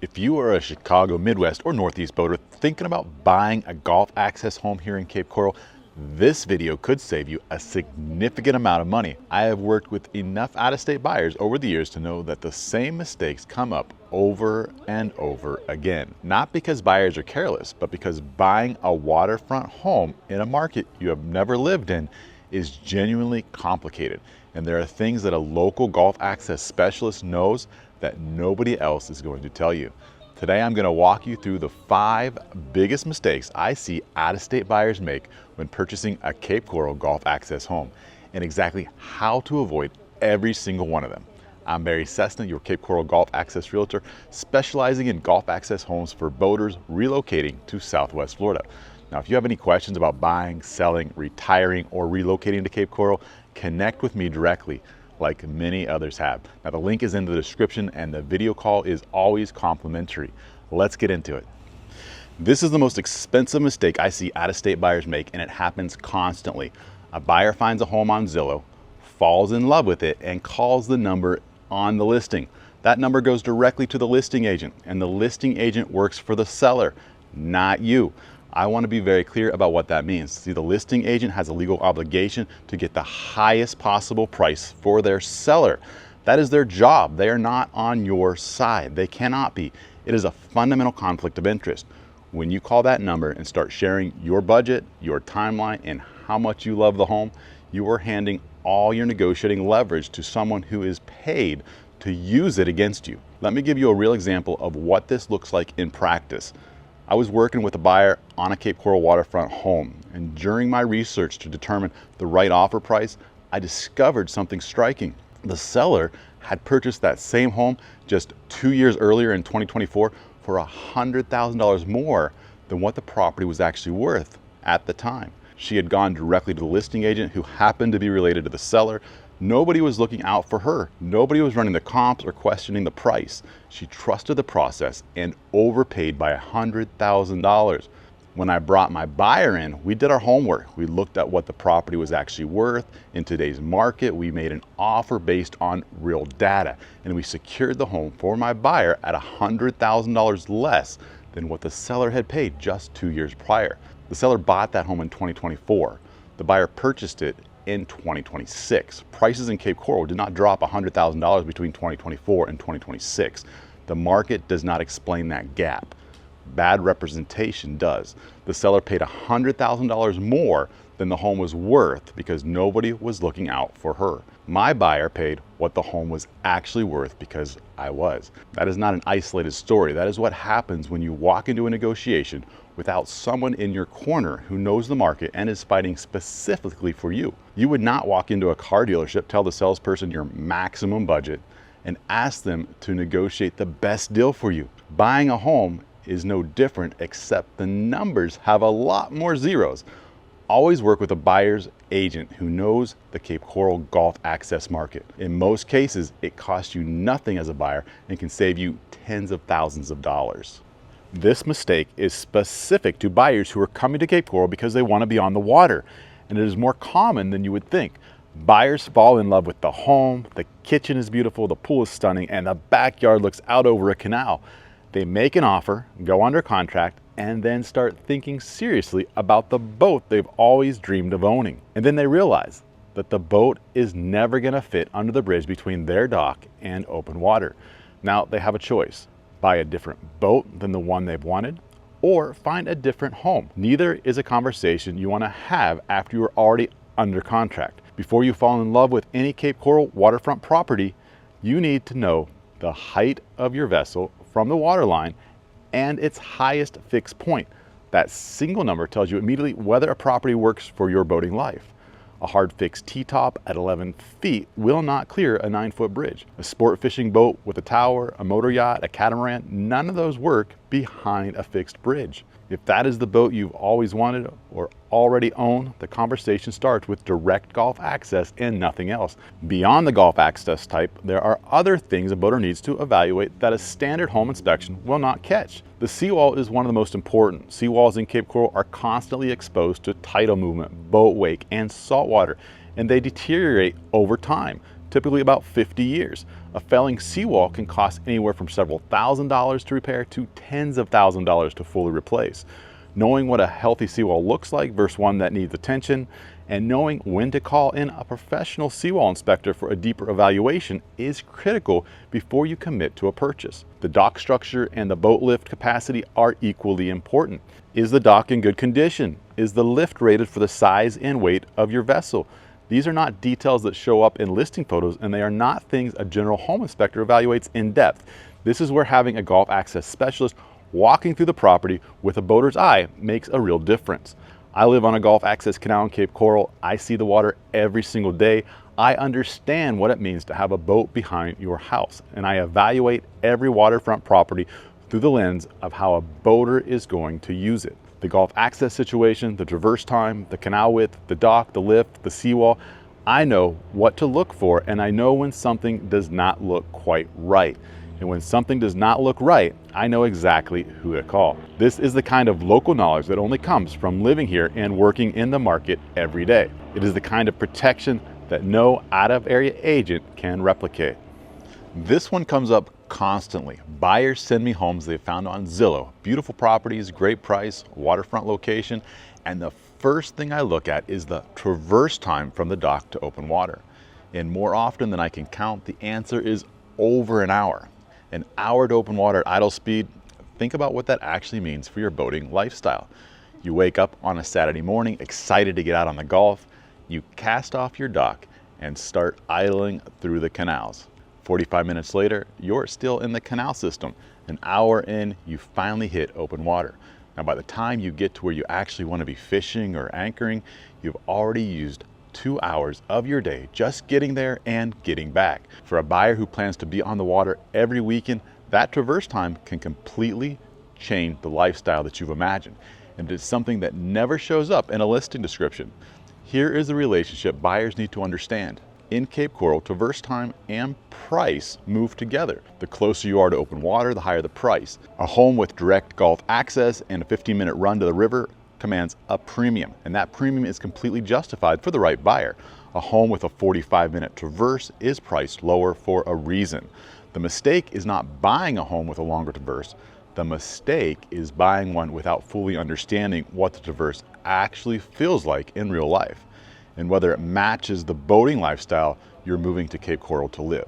If you are a Chicago, Midwest, or Northeast boater thinking about buying a golf access home here in Cape Coral, this video could save you a significant amount of money. I have worked with enough out-of-state buyers over the years to know that the same mistakes come up over and over again. Not because buyers are careless, but because buying a waterfront home in a market you have never lived in is genuinely complicated. And there are things that a local golf access specialist knows that nobody else is going to tell you. Today I'm going to walk you through the 5 biggest mistakes I see out-of-state buyers make when purchasing a Cape Coral golf access home, and exactly how to avoid every single one of them. I'm Barry Cessna, your Cape Coral golf access realtor, specializing in golf access homes for boaters relocating to Southwest Florida. Now, if you have any questions about buying, selling, retiring, or relocating to Cape Coral, connect with me directly, like many others have. Now, the link is in the description and the video call is always complimentary. Let's get into it. This is the most expensive mistake I see out-of-state buyers make, and it happens constantly. A buyer finds a home on Zillow, falls in love with it, and calls the number on the listing. That number goes directly to the listing agent, and the listing agent works for the seller, not you. I want to be very clear about what that means. See, the listing agent has a legal obligation to get the highest possible price for their seller. That is their job. They are not on your side. They cannot be. It is a fundamental conflict of interest. When you call that number and start sharing your budget, your timeline, and how much you love the home, you are handing all your negotiating leverage to someone who is paid to use it against you. Let me give you a real example of what this looks like in practice. I was working with a buyer on a Cape Coral waterfront home, and during my research to determine the right offer price, I discovered something striking. The seller had purchased that same home just 2 years earlier in 2024 for $100,000 more than what the property was actually worth at the time. She had gone directly to the listing agent, who happened to be related to the seller. Nobody was looking out for her. Nobody was running the comps or questioning the price. She trusted the process and overpaid by $100,000. When I brought my buyer in, we did our homework. We looked at what the property was actually worth in today's market. We made an offer based on real data, and we secured the home for my buyer at $100,000 less than what the seller had paid just 2 years prior. The seller bought that home in 2024. The buyer purchased it in 2026. Prices in Cape Coral did not drop $100,000 between 2024 and 2026. The market does not explain that gap. Bad representation does. The seller paid $100,000 more than the home was worth because nobody was looking out for her. My buyer paid what the home was actually worth because I was. That is not an isolated story. That is what happens when you walk into a negotiation without someone in your corner who knows the market and is fighting specifically for you. You would not walk into a car dealership, tell the salesperson your maximum budget, and ask them to negotiate the best deal for you. Buying a home is no different, except the numbers have a lot more zeros. Always work with a buyer's agent who knows the Cape Coral golf access market. In most cases, it costs you nothing as a buyer and can save you tens of thousands of dollars. This mistake is specific to buyers who are coming to Cape Coral because they want to be on the water, and it is more common than you would think. Buyers fall in love with the home, the kitchen is beautiful, the pool is stunning, and the backyard looks out over a canal. They make an offer, go under contract, and then start thinking seriously about the boat they've always dreamed of owning. And then they realize that the boat is never going to fit under the bridge between their dock and open water. Now they have a choice: buy a different boat than the one they've wanted, or find a different home. Neither is a conversation you want to have after you are already under contract. Before you fall in love with any Cape Coral waterfront property, you need to know the height of your vessel from the waterline and its highest fixed point. That single number tells you immediately whether a property works for your boating life. A hard fixed T-top at 11 feet will not clear a 9-foot bridge. A sport fishing boat with a tower, a motor yacht, a catamaran, none of those work behind a fixed bridge. If that is the boat you've always wanted or already own, the conversation starts with direct golf access and nothing else. Beyond the golf access type, there are other things a boater needs to evaluate that a standard home inspection will not catch. The seawall is one of the most important. Seawalls in Cape Coral are constantly exposed to tidal movement, boat wake, and salt water, and they deteriorate over time. typically about 50 years. A failing seawall can cost anywhere from several $1,000s to repair to tens of $1,000s to fully replace. Knowing what a healthy seawall looks like versus one that needs attention, and knowing when to call in a professional seawall inspector for a deeper evaluation is critical before you commit to a purchase. The dock structure and the boat lift capacity are equally important. Is the dock in good condition? Is the lift rated for the size and weight of your vessel? These are not details that show up in listing photos, and they are not things a general home inspector evaluates in depth. This is where having a Gulf access specialist walking through the property with a boater's eye makes a real difference. I live on a Gulf access canal in Cape Coral. I see the water every single day. I understand what it means to have a boat behind your house, and I evaluate every waterfront property through the lens of how a boater is going to use it. The Gulf access situation, the traverse time, the canal width, the dock, the lift, the seawall. I know what to look for, and I know when something does not look quite right. And when something does not look right, I know exactly who to call. This is the kind of local knowledge that only comes from living here and working in the market every day. It is the kind of protection that no out-of-area agent can replicate. This one comes up constantly. Buyers send me homes they found on Zillow. Beautiful properties, great price, waterfront location, and the first thing I look at is the traverse time from the dock to open water. And more often than I can count, the answer is over an hour. An hour to open water at idle speed. Think about what that actually means for your boating lifestyle. You wake up on a Saturday morning excited to get out on the Gulf. You cast off your dock and start idling through the canals. 45 minutes later, you're still in the canal system. An hour in, you finally hit open water. Now, by the time you get to where you actually want to be fishing or anchoring, you've already used 2 hours of your day just getting there and getting back. For a buyer who plans to be on the water every weekend, that traverse time can completely change the lifestyle that you've imagined. And it's something that never shows up in a listing description. Here is the relationship buyers need to understand. In Cape Coral, traverse time and price move together. The closer you are to open water, the higher the price. A home with direct Gulf access and a 15-minute run to the river commands a premium, and that premium is completely justified for the right buyer. A home with a 45-minute traverse is priced lower for a reason. The mistake is not buying a home with a longer traverse. The mistake is buying one without fully understanding what the traverse actually feels like in real life, and whether it matches the boating lifestyle you're moving to Cape Coral to live.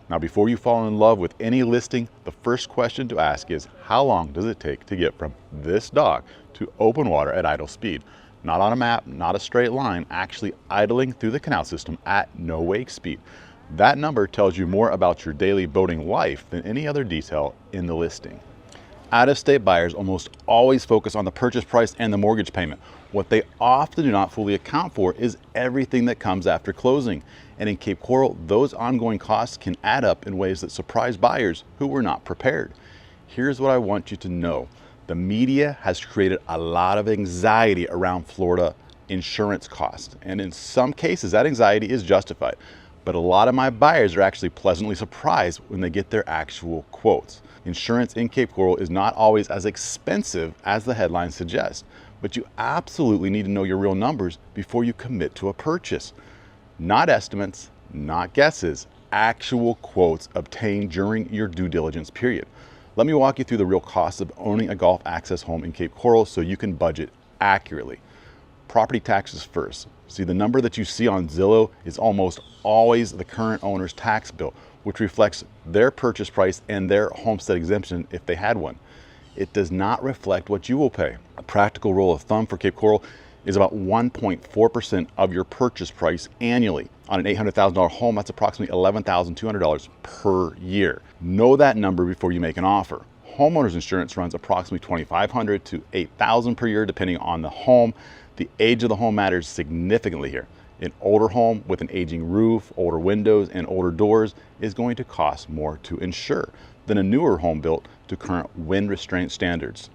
Now, before you fall in love with any listing, the first question to ask is, how long does it take to get from this dock to open water at idle speed? Not on a map, not a straight line, actually idling through the canal system at no wake speed. That number tells you more about your daily boating life than any other detail in the listing. Out-of-state buyers almost always focus on the purchase price and the mortgage payment. What they often do not fully account for is everything that comes after closing. And in Cape Coral, those ongoing costs can add up in ways that surprise buyers who were not prepared. Here's what I want you to know. The media has created a lot of anxiety around Florida insurance costs. And in some cases, that anxiety is justified. But a lot of my buyers are actually pleasantly surprised when they get their actual quotes. Insurance in Cape Coral is not always as expensive as the headlines suggest, but you absolutely need to know your real numbers before you commit to a purchase. Not estimates, not guesses, actual quotes obtained during your due diligence period. Let me walk you through the real costs of owning a Gulf access home in Cape Coral so you can budget accurately. Property taxes first. See, the number that you see on Zillow is almost always the current owner's tax bill, which reflects their purchase price and their homestead exemption if they had one. It does not reflect what you will pay. A practical rule of thumb for Cape Coral is about 1.4% of your purchase price annually. On an $800,000 home, that's approximately $11,200 per year. Know that number before you make an offer. Homeowners insurance runs approximately $2,500 to $8,000 per year depending on the home. The age of the home matters significantly here. An older home with an aging roof, older windows, and older doors is going to cost more to insure than a newer home built to current wind restraint standards.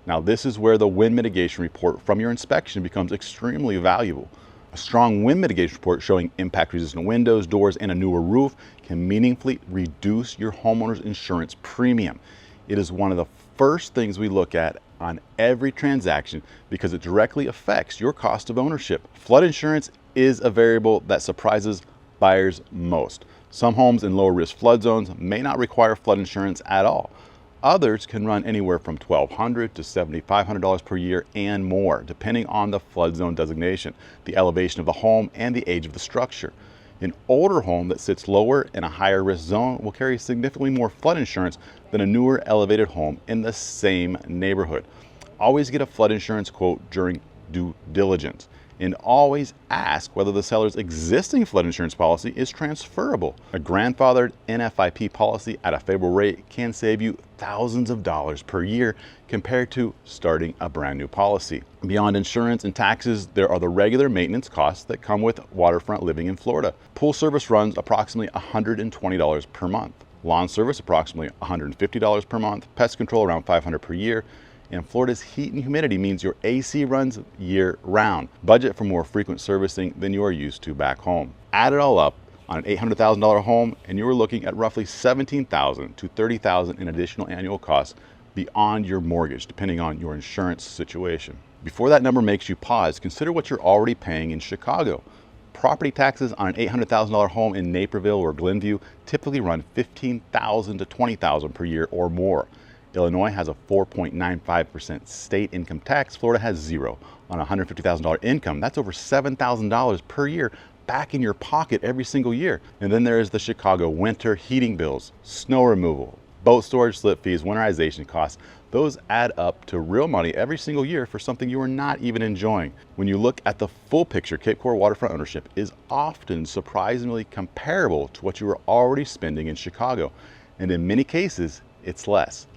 Now, this is where the wind mitigation report from your inspection becomes extremely valuable. A strong wind mitigation report showing impact-resistant windows, doors, and a newer roof can meaningfully reduce your homeowner's insurance premium. It is one of the first things we look at on every transaction because it directly affects your cost of ownership. Flood insurance is a variable that surprises buyers most. Some homes in lower risk flood zones may not require flood insurance at all. Others can run anywhere from $1,200 to $7,500 per year and more, depending on the flood zone designation, the elevation of the home, and the age of the structure. An older home that sits lower in a higher risk zone will carry significantly more flood insurance than a newer elevated home in the same neighborhood. Always get a flood insurance quote during due diligence, and always ask whether the seller's existing flood insurance policy is transferable. A grandfathered NFIP policy at a favorable rate can save you thousands of dollars per year compared to starting a brand new policy. Beyond insurance and taxes, there are the regular maintenance costs that come with waterfront living in Florida. Pool service runs approximately $120 per month. Lawn service approximately $150 per month. Pest control around $500 per year. And Florida's heat and humidity means your AC runs year round. Budget for more frequent servicing than you are used to back home. Add it all up on an $800,000 home and you are looking at roughly $17,000 to $30,000 in additional annual costs beyond your mortgage, depending on your insurance situation. Before that number makes you pause, consider what you're already paying in Chicago. Property taxes on an $800,000 home in Naperville or Glenview typically run $15,000 to $20,000 per year or more. Illinois has a 4.95% state income tax. Florida has zero. On a $150,000 income, that's over $7,000 per year back in your pocket every single year. And then there is the Chicago winter heating bills, snow removal, boat storage slip fees, winterization costs. Those add up to real money every single year for something you are not even enjoying. When you look at the full picture, Cape Coral waterfront ownership is often surprisingly comparable to what you are already spending in Chicago. And in many cases, it's less.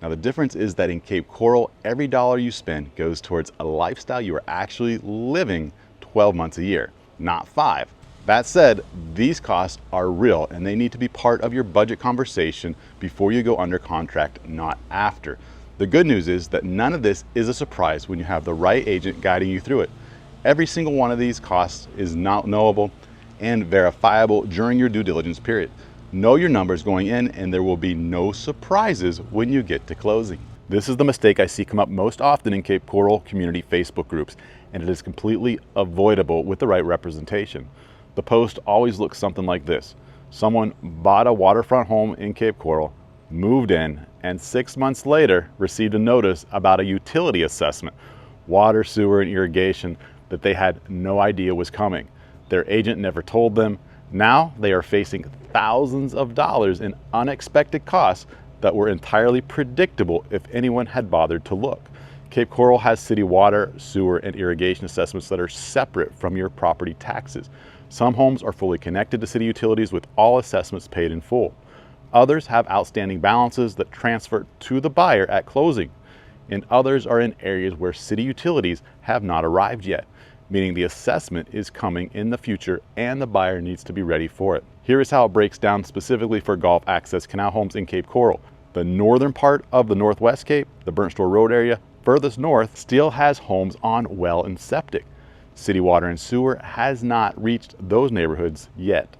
Now the difference is that in Cape Coral, every dollar you spend goes towards a lifestyle you are actually living 12 months a year, not 5. That said, these costs are real and they need to be part of your budget conversation before you go under contract, not after. The good news is that none of this is a surprise when you have the right agent guiding you through it. Every single one of these costs is now knowable and verifiable during your due diligence period. Know your numbers going in and there will be no surprises when you get to closing. This is the mistake I see come up most often in Cape Coral community Facebook groups, and it is completely avoidable with the right representation. The post always looks something like this. Someone bought a waterfront home in Cape Coral, moved in, and 6 months later received a notice about a utility assessment, water, sewer, and irrigation that they had no idea was coming. Their agent never told them. Now they are facing thousands of dollars in unexpected costs that were entirely predictable if anyone had bothered to look. Cape Coral has city water, sewer, and irrigation assessments that are separate from your property taxes. Some homes are fully connected to city utilities with all assessments paid in full. Others have outstanding balances that transfer to the buyer at closing, and others are in areas where city utilities have not arrived yet, meaning the assessment is coming in the future and the buyer needs to be ready for it. Here is how it breaks down specifically for Gulf Access Canal homes in Cape Coral. The northern part of the Northwest Cape, the Burnt Store Road area, furthest north, still has homes on well and septic. City water and sewer has not reached those neighborhoods yet.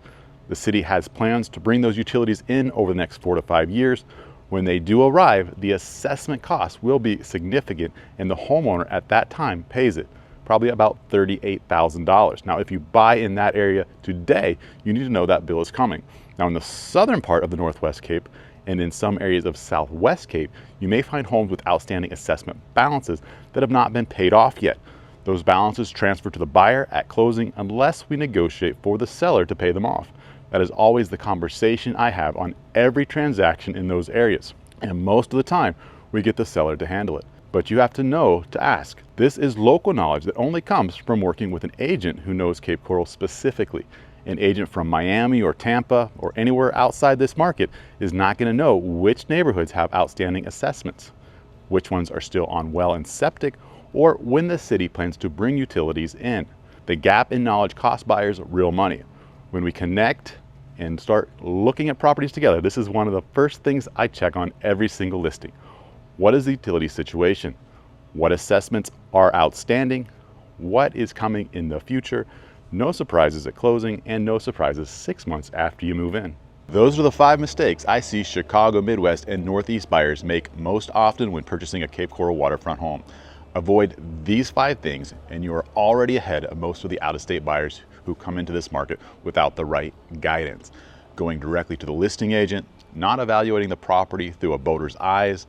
The city has plans to bring those utilities in over the next 4 to 5 years. When they do arrive, the assessment cost will be significant and the homeowner at that time pays it, probably about $38,000. Now, if you buy in that area today, you need to know that bill is coming. Now, in the southern part of the Northwest Cape and in some areas of Southwest Cape, you may find homes with outstanding assessment balances that have not been paid off yet. Those balances transfer to the buyer at closing unless we negotiate for the seller to pay them off. That is always the conversation I have on every transaction in those areas. And most of the time, we get the seller to handle it. But you have to know to ask. This is local knowledge that only comes from working with an agent who knows Cape Coral specifically. An agent from Miami or Tampa or anywhere outside this market is not going to know which neighborhoods have outstanding assessments, which ones are still on well and septic, or when the city plans to bring utilities in. The gap in knowledge costs buyers real money. When we connect and start looking at properties together, this is one of the first things I check on every single listing. What is the utility situation? What assessments are outstanding? What is coming in the future? No surprises at closing and no surprises 6 months after you move in. Those are the 5 mistakes I see Chicago, Midwest, and Northeast buyers make most often when purchasing a Cape Coral waterfront home. Avoid these 5 things and you are already ahead of most of the out-of-state buyers who come into this market without the right guidance. going directly to the listing agent, not evaluating the property through a boater's eyes,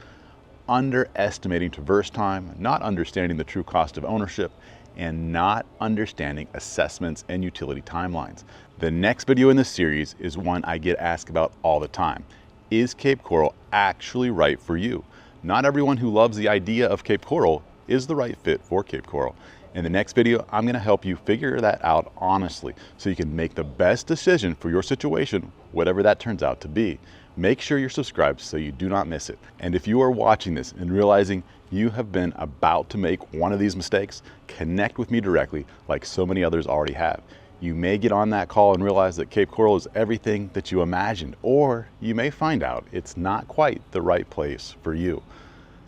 underestimating traverse time, not understanding the true cost of ownership, and not understanding assessments and utility timelines. The next video in this series is one I get asked about all the time. Is Cape Coral actually right for you? Not everyone who loves the idea of Cape Coral is the right fit for Cape Coral. In the next video, I'm going to help you figure that out honestly so you can make the best decision for your situation, whatever that turns out to be. Make sure you're subscribed so you do not miss it. And if you are watching this and realizing you have been about to make one of these mistakes, connect with me directly like so many others already have. You may get on that call and realize that Cape Coral is everything that you imagined, or you may find out it's not quite the right place for you.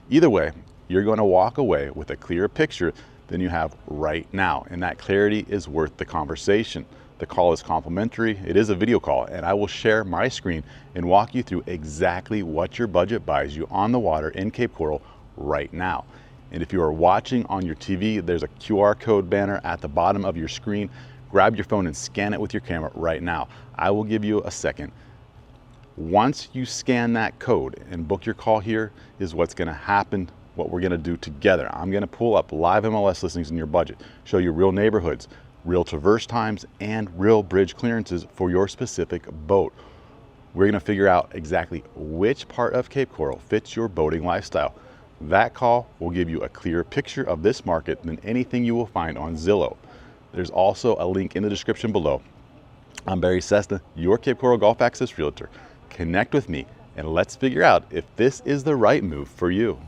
Either way, you're going to walk away with a clearer picture than you have right now, and that clarity is worth the conversation. The call is complimentary, it is a video call, and I will share my screen and walk you through exactly what your budget buys you on the water in Cape Coral right now. And if you are watching on your TV, there's a QR code banner at the bottom of your screen. Grab your phone and scan it with your camera right now. I will give you a second. Once you scan that code and book your call, here is what's going to happen, what we're going to do together. I'm going to pull up live MLS listings in your budget, show you real neighborhoods, real traverse times, and real bridge clearances for your specific boat. We're going to figure out exactly which part of Cape Coral fits your boating lifestyle. That call will give you a clearer picture of this market than anything you will find on Zillow. There's also a link in the description below. I'm Barry Cessna, your Cape Coral Golf Access Realtor. Connect with me and let's figure out if this is the right move for you.